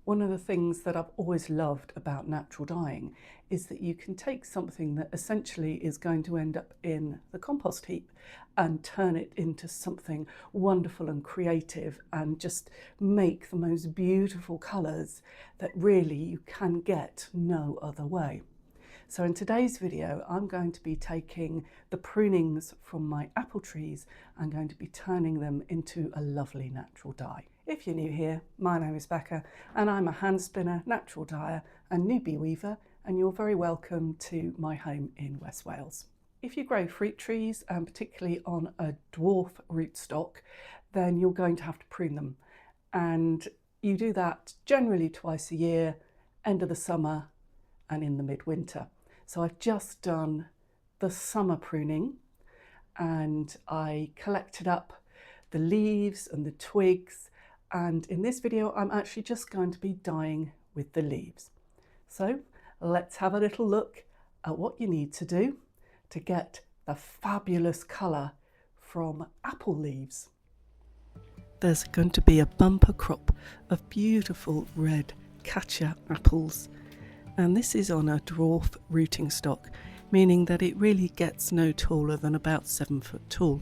One of the things that I've always loved about natural dyeing is that you can take something that essentially is going to end up in the compost heap and turn it into something wonderful and creative and just make the most beautiful colours that really you can get no other way. So in today's video, I'm going to be taking the prunings from my apple trees and going to be turning them into a lovely natural dye. If you're new here, my name is Becca and I'm a hand spinner, natural dyer and newbie weaver, and you're very welcome to my home in West Wales. If you grow fruit trees, and particularly on a dwarf rootstock, then you're going to have to prune them. And you do that generally twice a year, end of the summer and in the midwinter. So I've just done the summer pruning and I collected up the leaves and the twigs, and in this video I'm actually just going to be dyeing with the leaves. So let's have a little look at what you need to do to get the fabulous colour from apple leaves. There's going to be a bumper crop of beautiful red Katia apples, and this is on a dwarf rooting stock, meaning that it really gets no taller than about 7 foot tall.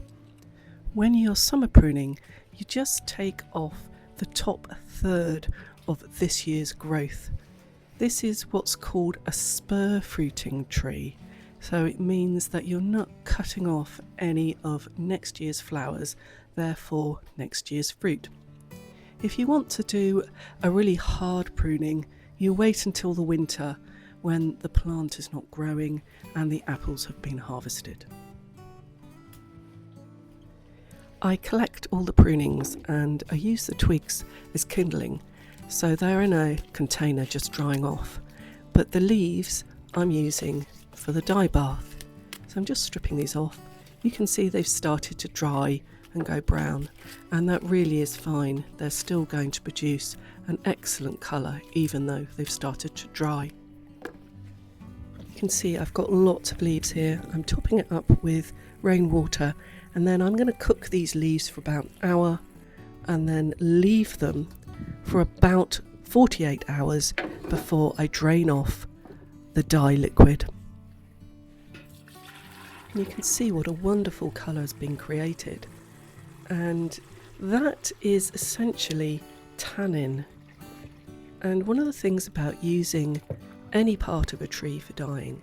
When you're summer pruning, you just take off the top third of this year's growth. This is what's called a spur fruiting tree, so it means that you're not cutting off any of next year's flowers, therefore next year's fruit. If you want to do a really hard pruning, you wait until the winter when the plant is not growing and the apples have been harvested. I collect all the prunings and I use the twigs as kindling, so they're in a container just drying off, but the leaves I'm using for the dye bath. So I'm just stripping these off. You can see they've started to dry and go brown, and that really is fine. They're still going to produce an excellent colour even though they've started to dry. You can see I've got lots of leaves here. I'm topping it up with rainwater, and then I'm going to cook these leaves for about an hour and then leave them for about 48 hours before I drain off the dye liquid. And you can see what a wonderful colour has been created, and that is essentially tannin. And one of the things about using any part of a tree for dyeing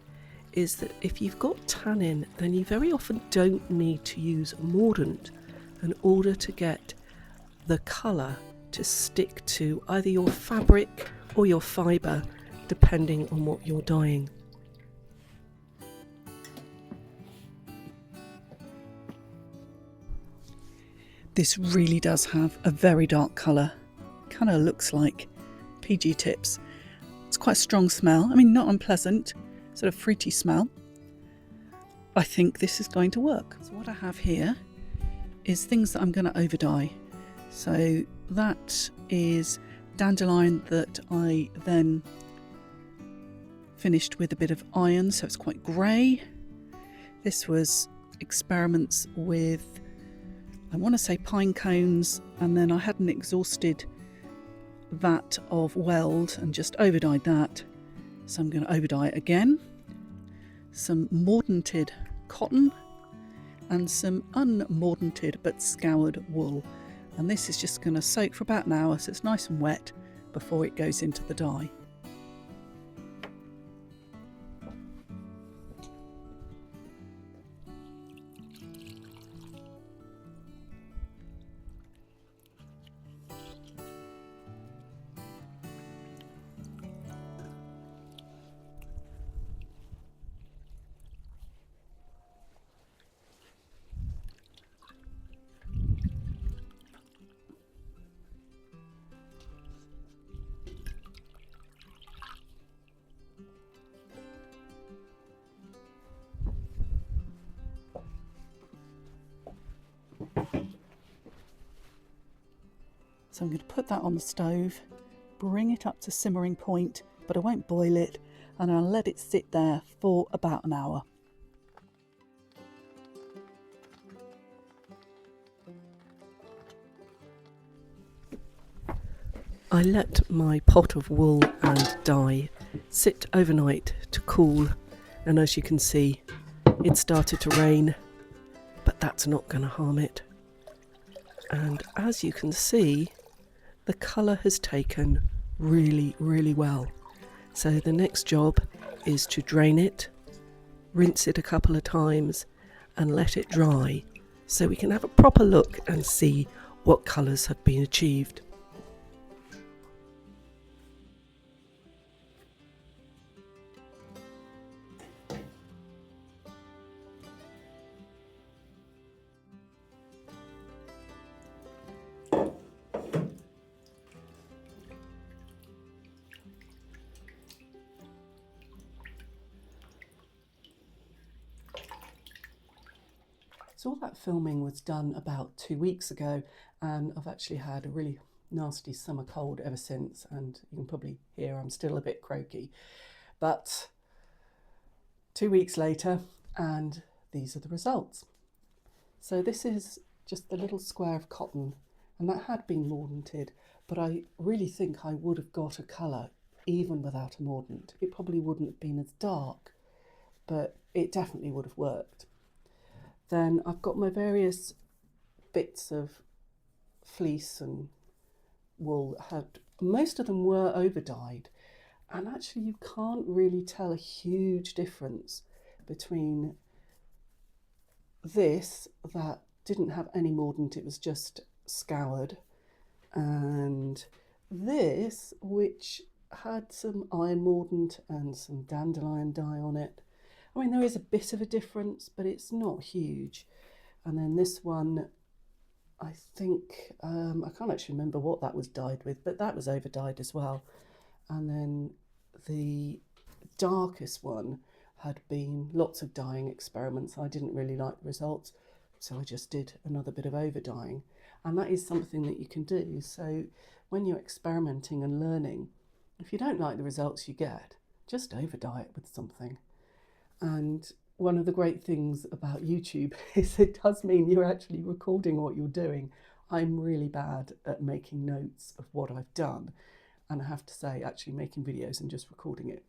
is that if you've got tannin, then you very often don't need to use a mordant in order to get the colour to stick to either your fabric or your fibre, depending on what you're dyeing. This really does have a very dark colour. Kind of looks like PG Tips. It's quite a strong smell. I mean, not unpleasant, sort of fruity smell. I think this is going to work. So what I have here is things that I'm going to over dye. So that is dandelion that I then finished with a bit of iron, so it's quite grey. This was experiments with, I want to say, pine cones, and then I had an exhausted vat of weld and just over dyed that. So I'm going to over dye it again. Some mordanted cotton and some unmordanted but scoured wool, and this is just going to soak for about an hour so it's nice and wet before it goes into the dye. So I'm going to put that on the stove, bring it up to simmering point, but I won't boil it, and I'll let it sit there for about an hour. I let my pot of wool and dye sit overnight to cool, and as you can see, it started to rain, but that's not going to harm it. And as you can see, the colour has taken really, really well. So the next job is to drain it, rinse it a couple of times and let it dry so we can have a proper look and see what colours have been achieved. So all that filming was done about 2 weeks ago, and I've actually had a really nasty summer cold ever since, and you can probably hear I'm still a bit croaky. But 2 weeks later, and these are the results. So this is just the little square of cotton, and that had been mordanted, but I really think I would have got a colour even without a mordant. It probably wouldn't have been as dark, but it definitely would have worked. Then I've got my various bits of fleece and wool. Most of them were over dyed, and actually you can't really tell a huge difference between this that didn't have any mordant, it was just scoured, and this which had some iron mordant and some dandelion dye on it. I mean, there is a bit of a difference, but it's not huge. And then this one, I think, I can't actually remember what that was dyed with, but that was over dyed as well. And then the darkest one had been lots of dyeing experiments. I didn't really like the results, so I just did another bit of over dyeing. And that is something that you can do. So when you're experimenting and learning, if you don't like the results you get, just over dye it with something. And one of the great things about YouTube is it does mean you're actually recording what you're doing. I'm really bad at making notes of what I've done, and I have to say, actually making videos and just recording it,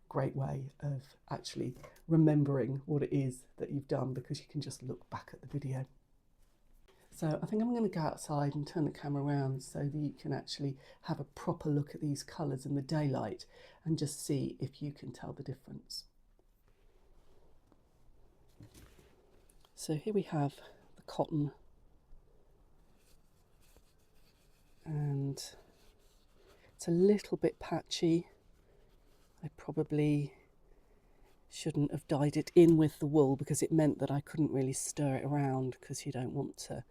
great way of actually remembering what it is that you've done, because you can just look back at the video. So I think I'm going to go outside and turn the camera around so that you can actually have a proper look at these colours in the daylight and just see if you can tell the difference. So here we have the cotton, and it's a little bit patchy. I probably shouldn't have dyed it in with the wool, because it meant that I couldn't really stir it around, because you don't want to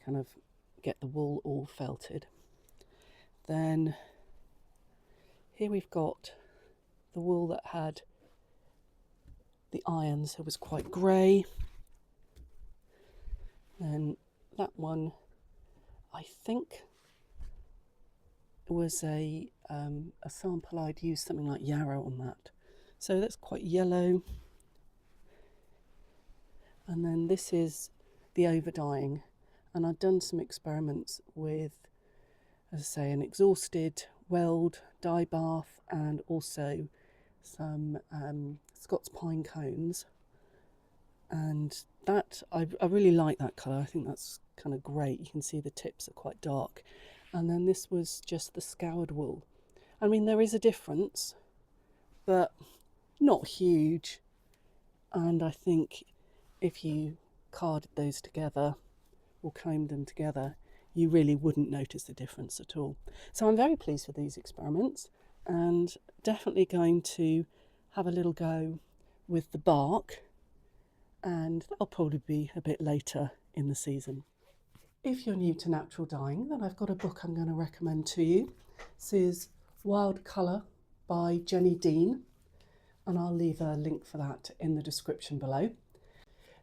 kind of get the wool all felted. Then here we've got the wool that had the iron, so it was quite grey. Then that one, I think, was a sample I'd used something like yarrow on that. So that's quite yellow. And then this is the over dyeing, and I've done some experiments with, as I say, an exhausted weld dye bath and also some Scots pine cones. And that, I really like that colour. I think that's kind of great. You can see the tips are quite dark. And then this was just the scoured wool. I mean, there is a difference, but not huge. And I think if you carded those together or combed them together, you really wouldn't notice the difference at all. So I'm very pleased with these experiments, and definitely going to have a little go with the bark, and that'll probably be a bit later in the season. If you're new to natural dyeing, then I've got a book I'm going to recommend to you. This is Wild Colour by Jenny Dean, and I'll leave a link for that in the description below.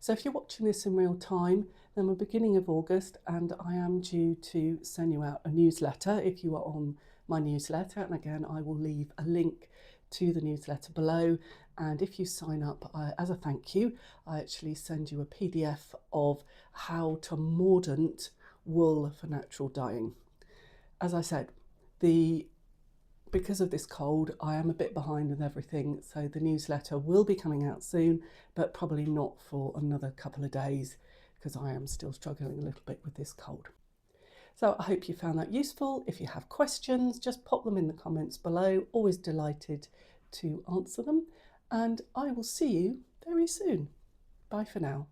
So if you're watching this in real time, then we're beginning of August, and I am due to send you out a newsletter if you are on my newsletter. And again, I will leave a link to the newsletter below. And if you sign up, as a thank you, I actually send you a PDF of how to mordant wool for natural dyeing. As I said, Because of this cold, I am a bit behind with everything, so the newsletter will be coming out soon, but probably not for another couple of days because I am still struggling a little bit with this cold. So I hope you found that useful. If you have questions, just pop them in the comments below. Always delighted to answer them, and I will see you very soon. Bye for now.